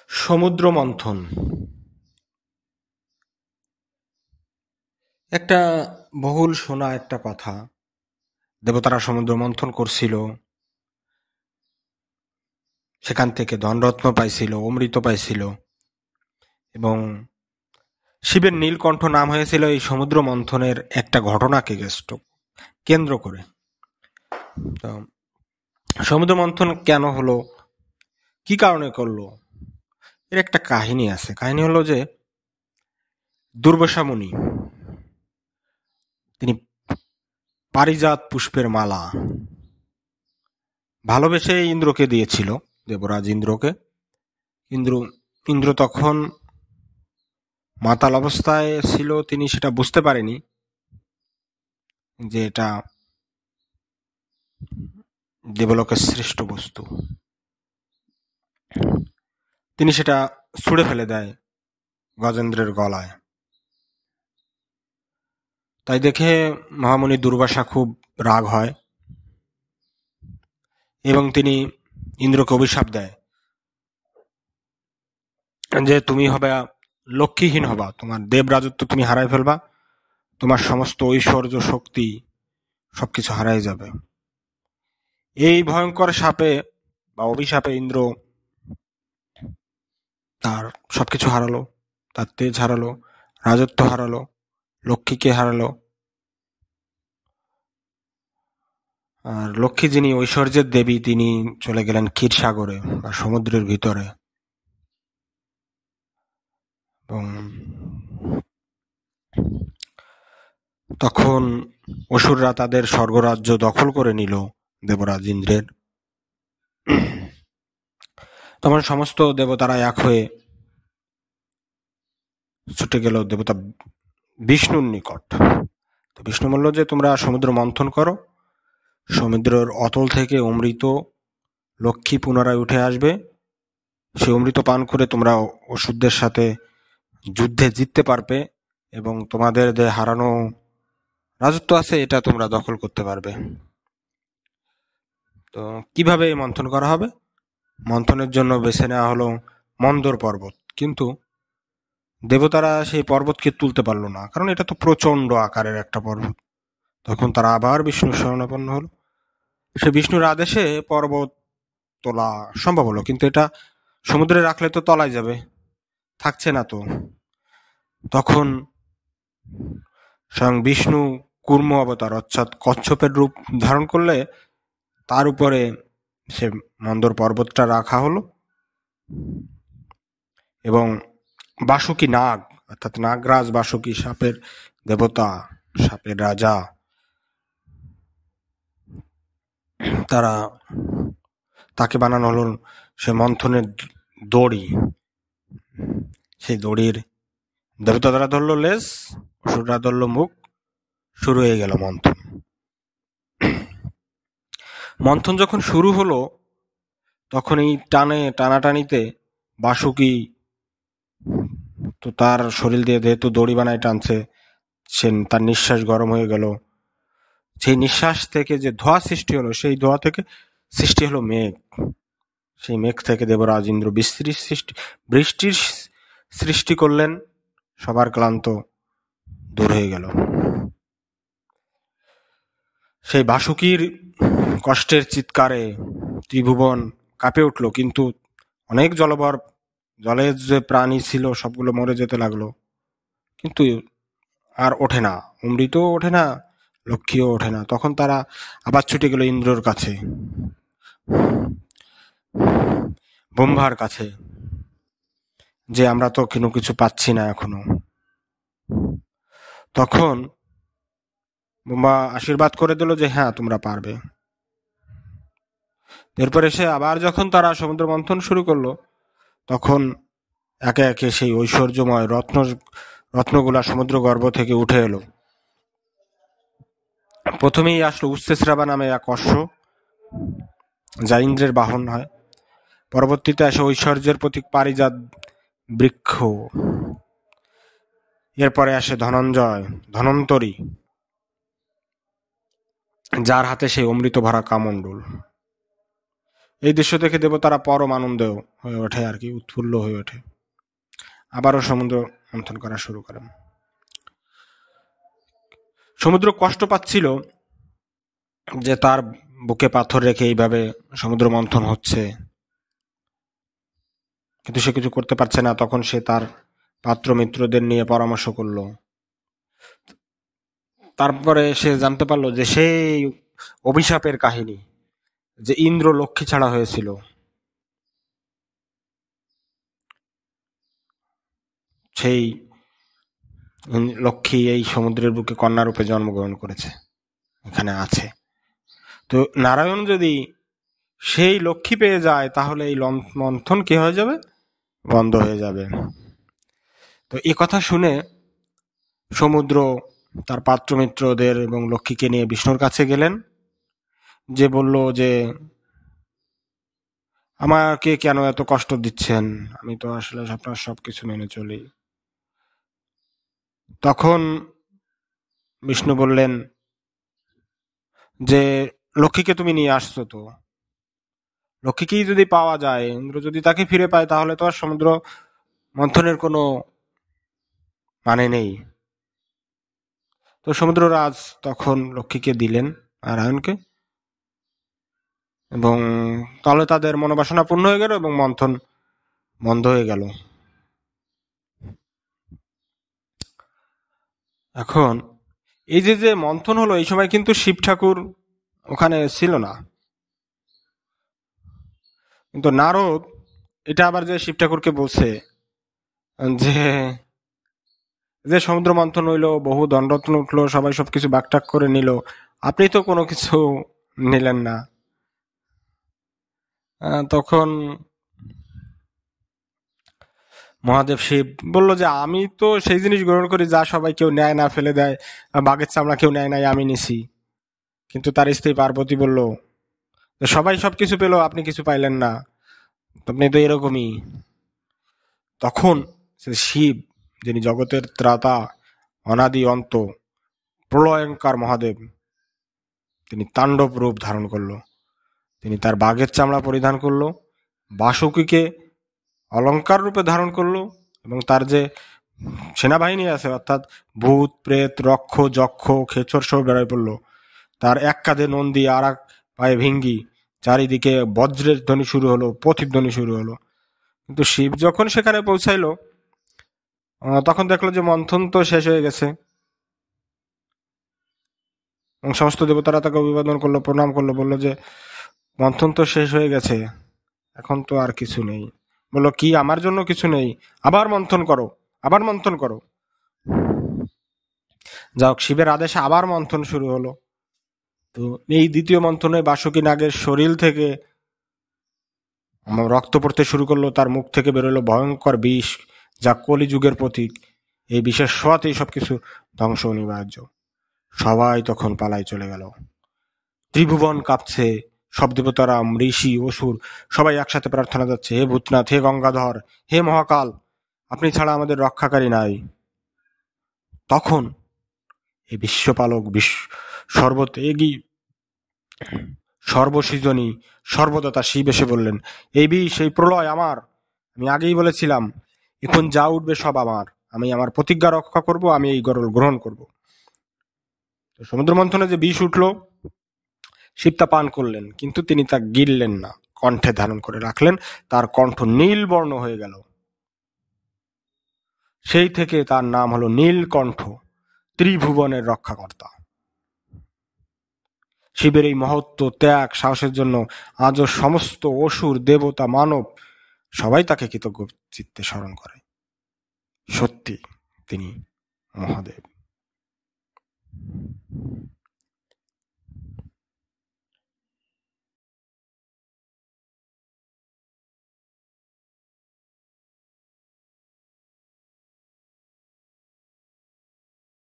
সমুদ্র মন্থন একটা বহুল শোনা একটা কথা। দেবতারা সমুদ্র মন্থন করছিল, সেখান থেকে ধনরত্ন পাইছিল, অমৃত পাইছিল এবং শিবের নীলকণ্ঠ নাম হয়েছিল এই সমুদ্র মন্থনের একটা ঘটনাকে কেন্দ্র করে। তো সমুদ্র মন্থন কেন হলো, কি কারণে করলো, এর একটা কাহিনী আছে। কাহিনী হলো যে দুর্বাসা মুনি তিনি পারিজাত পুষ্পের মালা ভালোবেসে ইন্দ্রকে দিয়েছিল, দেবরাজ ইন্দ্রকে। ইন্দ্র ইন্দ্র তখন মাতাল অবস্থায় ছিল, তিনি সেটা বুঝতে পারেনি যে এটা দেবলোকের শ্রেষ্ঠ বস্তু। তিনি সেটা ছুঁড়ে ফেলে দেয় গজেন্দ্রের গলায়। তাই দেখে মহামুনি দুর্বাসা খুব রাগ হয় এবং তিনি ইন্দ্রকে অভিশাপ দেয় যে তুমি হবে লক্ষ্মীহীন হবা, তোমার দেব রাজত্ব তুমি হারাই ফেলবা, তোমার সমস্ত ঐশ্বর্য শক্তি সবকিছু হারাই যাবে। এই ভয়ঙ্কর শাপে বা অভিশাপে ইন্দ্র তার সবকিছু হারালো, তার তেজ হারালো, রাজত্ব হারালো, লক্ষ্মীকে হারালো। আর লক্ষ্মী যিনি ঐশ্বর্যের দেবী, তিনি চলে গেলেন ক্ষীরসাগরে বা সমুদ্রের ভিতরে। এবং তখন অসুররা তাদের স্বর্গরাজ্য দখল করে নিল দেবরাজ ইন্দ্রের। তখন সমস্ত দেবতারা এক হয়ে ছুটে গেল দেবতা বিষ্ণুর নিকট। তো বিষ্ণু বলল যে তোমরা সমুদ্র মন্থন করো, সমুদ্রের অতল থেকে অমৃত লক্ষ্মী পুনরায় উঠে আসবে, সেই অমৃত পান করে তোমরা অসুরদের সাথে যুদ্ধে জিততে পারবে এবং তোমাদের যে হারানো রাজত্ব আছে এটা তোমরা দখল করতে পারবে। তো কিভাবে মন্থন করা হবে? মন্থনের জন্য বেছে নেওয়া হলো মন্দর পর্বত, কিন্তু দেবতারা সেই পর্বতকে তুলতে পারলো না, কারণ এটা তো প্রচন্ড আকারের একটা পর্বত। তখন তারা আবার বিষ্ণুর শরণাপন্ন হলো। সে বিষ্ণুর আদেশে পর্বত তোলা সম্ভব হলো, কিন্তু এটা সমুদ্রে রাখলে তো তলায় যাবে, থাকছে না তো। তখন স্বয়ং বিষ্ণু কুর্ম অবতার অর্থাৎ কচ্ছপের রূপ ধারণ করলে তার উপরে সে মন্দর পর্বতটা রাখা হলো এবং বাসুকি নাগ অর্থাৎ নাগরাজ বাসুকি, সাপের দেবতা, সাপের রাজা, তাকে বানানো হলো সে মন্থনের দড়ি। সেই দড়ির দেবতারা ধরলো লেজ, অসুররা ধরলো মুখ, শুরু হয়ে গেল মন্থন। মন্থন যখন শুরু হলো তখন এই টানাটানিতে বাসুকি তো তার শরীর দিয়ে যেহেতু দড়ি বানায় টানছে, সে তার নিঃশ্বাস গরম হয়ে গেল। সেই নিঃশ্বাস থেকে যে ধোঁয়া সৃষ্টি হলো, সেই ধোঁয়া থেকে সৃষ্টি হলো মেঘ। সেই মেঘ থেকে দেবরাজ ইন্দ্র বৃষ্টির সৃষ্টি করলেন। সবার ক্লান্ত দূর হয়ে গেল। সেই বাসুকির কষ্টের চিৎকারে ত্রিভুবন কাঁপে উঠল, কিন্তু অনেক জলের যে প্রাণী ছিল সবগুলো মরে যেতে লাগলো, কিন্তু আর ওঠে না, অমৃতও ওঠে না, লক্ষ্মীও ওঠে না। তখন তারা আবার ছুটে গেল ইন্দ্রর কাছে, ব্রহ্মার কাছে, যে আমরা তো কোনো কিছু পাচ্ছি না এখনো। তখন ব্রহ্মা আশীর্বাদ করে দিল যে হ্যাঁ তোমরা পারবে। এরপরে সে আবার যখন তারা সমুদ্র মন্থন শুরু করলো, তখন একে একে সেই ঐশ্বর্যময় রত্নগুলা সমুদ্র গর্ভ থেকে উঠে এলো। প্রথমেই আসলো উচ্চশ্রাবা নামে এক অশ্ব, যা ইন্দ্রের বাহন হয়। পরবর্তীতে আসে ঐশ্বর্যের প্রতীক পারিজাত বৃক্ষ। এরপরে আসে ধনন্তরী, যার হাতে সেই অমৃত ভরা কামণ্ডল। এই দৃশ্য দেখে দেবতারা পরম আনন্দ হয়ে ওঠে আর কি, উৎফুল্ল হয়ে ওঠে। আবারও সমুদ্র মন্থন করা শুরু করেন। সমুদ্র কষ্ট পাচ্ছিল যে তার বুকে পাথর রেখে এইভাবে সমুদ্র মন্থন হচ্ছে, কিন্তু সে কিছু করতে পারছে না। তখন সে তার পাত্র মিত্রদের নিয়ে পরামর্শ করলো। তারপরে সে জানতে পারলো যে সেই অভিশাপের কাহিনী, যে ইন্দ্র লক্ষ্মী ছাড়া হয়েছিল, সেই লক্ষ্মী এই সমুদ্রের বুকে কন্যা রূপে জন্মগ্রহণ করেছে, এখানে আছে। তো নারায়ণ যদি সেই লক্ষ্মী পেয়ে যায় তাহলে এই মন্থন কি হয়ে যাবে, বন্ধ হয়ে যাবে। তো এই কথা শুনে সমুদ্র তার পাত্র মিত্রদের এবং লক্ষ্মীকে নিয়ে বিষ্ণুর কাছে গেলেন, যে বলল যে আমাকে কেন এত কষ্ট দিচ্ছেন, আমি তো আসলে আপনার সবকিছু মেনে চলি। তখন বিষ্ণু বললেন যে লক্ষ্মীকে তুমি নিয়ে আসছো, তো লক্ষ্মীকেই যদি পাওয়া যায়, ইন্দ্র যদি তাকে ফিরে পায়, তাহলে তো আর সমুদ্র মন্থনের কোনো মানে নেই। তো সমুদ্ররাজ তখন লক্ষ্মীকে দিলেন নারায়ণকে, এবং তাহলে তাদের মনোবাসনা পূর্ণ হয়ে গেল এবং মন্থন বন্ধ হয়ে গেল। এখন এই যে মন্থন হলো, এই সময় কিন্তু শিব ঠাকুর ওখানে ছিল না, কিন্তু নারদ এটা আবার যে শিব ঠাকুরকে বলছে যে যে সমুদ্র মন্থন হইলো, বহু দণ্ডরত্ন উঠলো, সবাই সবকিছু বাকটাক করে নিল, আপনি তো কোনো কিছু নিলেন না। তখন মহাদেব শিব বলল যে আমি তো সেই জিনিস গ্রহণ করি যা সবাই কেউ নেয় না, ফেলে দেয়। বাঘের চামড়া কেউ নেয় নাই, আমি নিছি। কিন্তু তার স্ত্রী পার্বতী বলল যে সবাই সবকিছু পেল, আপনি কিছু পাইলেন না, আপনি তো এরকমই। তখন সে শিব, যিনি জগতের ত্রাতা, অনাদি অন্ত, প্রলয়ঙ্কার মহাদেব, তিনি তাণ্ডব রূপ ধারণ করলো। তিনি তার বাঘের চামড়া পরিধান করলো, বাসুকীকে অলঙ্কার রূপে ধারণ করলো, এবং তার যে সেনাবাহিনী আছে, অর্থাৎ ভূত প্রেত রক্ষ যক্ষ খেচর সব বেড়ায় পড়লো। তার এক কাঁধে নন্দী, আর এক পায়ে ভিঙ্গি, চারিদিকে বজ্রের ধ্বনি শুরু হলো, প্রতিধ্বনি শুরু হলো। কিন্তু শিব যখন সেখানে পৌঁছাইলো, তখন দেখলো যে মন্থন তো শেষ হয়ে গেছে, এবং সমস্ত দেবতারা তাকে অভিবাদন করলো, প্রণাম করলো, বললো যে মন্থন তো শেষ হয়ে গেছে, এখন তো আর কিছু নেই। বললো কি, আমার জন্য কিছু নেই? আবার মন্থন করো, আবার মন্থন করো। যাক, শিবের আদেশে আবার মন্থন শুরু হলো। তো এই দ্বিতীয় মন্থনে বাসুকী নাগের শরীর থেকে রক্ত পড়তে শুরু করলো, তার মুখ থেকে বেরোলো ভয়ঙ্কর বিষ, যা কলিযুগের প্রতীক। এই বিষের ছোঁয়াতেই সবকিছু ধ্বংস অনিবার্য। সবাই তখন পালাই চলে গেল। ত্রিভুবন কাঁপছে, সব দেবতারা, ঋষি অসুর সবাই একসাথে প্রার্থনা যাচ্ছে, হে ভূতনাথ, হে গঙ্গাধর, হে মহাকাল, আপনি ছাড়া আমাদের রক্ষাকারী নাই। তখন এই বিশ্বপালক, সর্বত্যাগী, সর্বসৃজনী, সর্বদাতা শিব এসে বললেন, এই বিষ, এই প্রলয় আমার। আমি আগেই বলেছিলাম, এখন যা উঠবে সব আমার। আমি আমার প্রতিজ্ঞা রক্ষা করব, আমি এই গরল গ্রহণ করব। তো সমুদ্র মন্থনে যে বিষ উঠল, শিব তা পান করলেন, কিন্তু তিনি তা গিললেন না, কণ্ঠে ধারণ করে রাখলেন। তার কণ্ঠ নীল বর্ণ হয়ে গেল। সেই থেকে তার নাম হলো নীলকণ্ঠ, ত্রিভুবনের রক্ষাকর্তা। শিবের এই মহত্ব, ত্যাগ, সাহসের জন্য আজও সমস্ত অসুর, দেবতা, মানব সবাই তাকে কৃতজ্ঞ চিত্তে স্মরণ করে। সত্যি তিনি মহাদেব।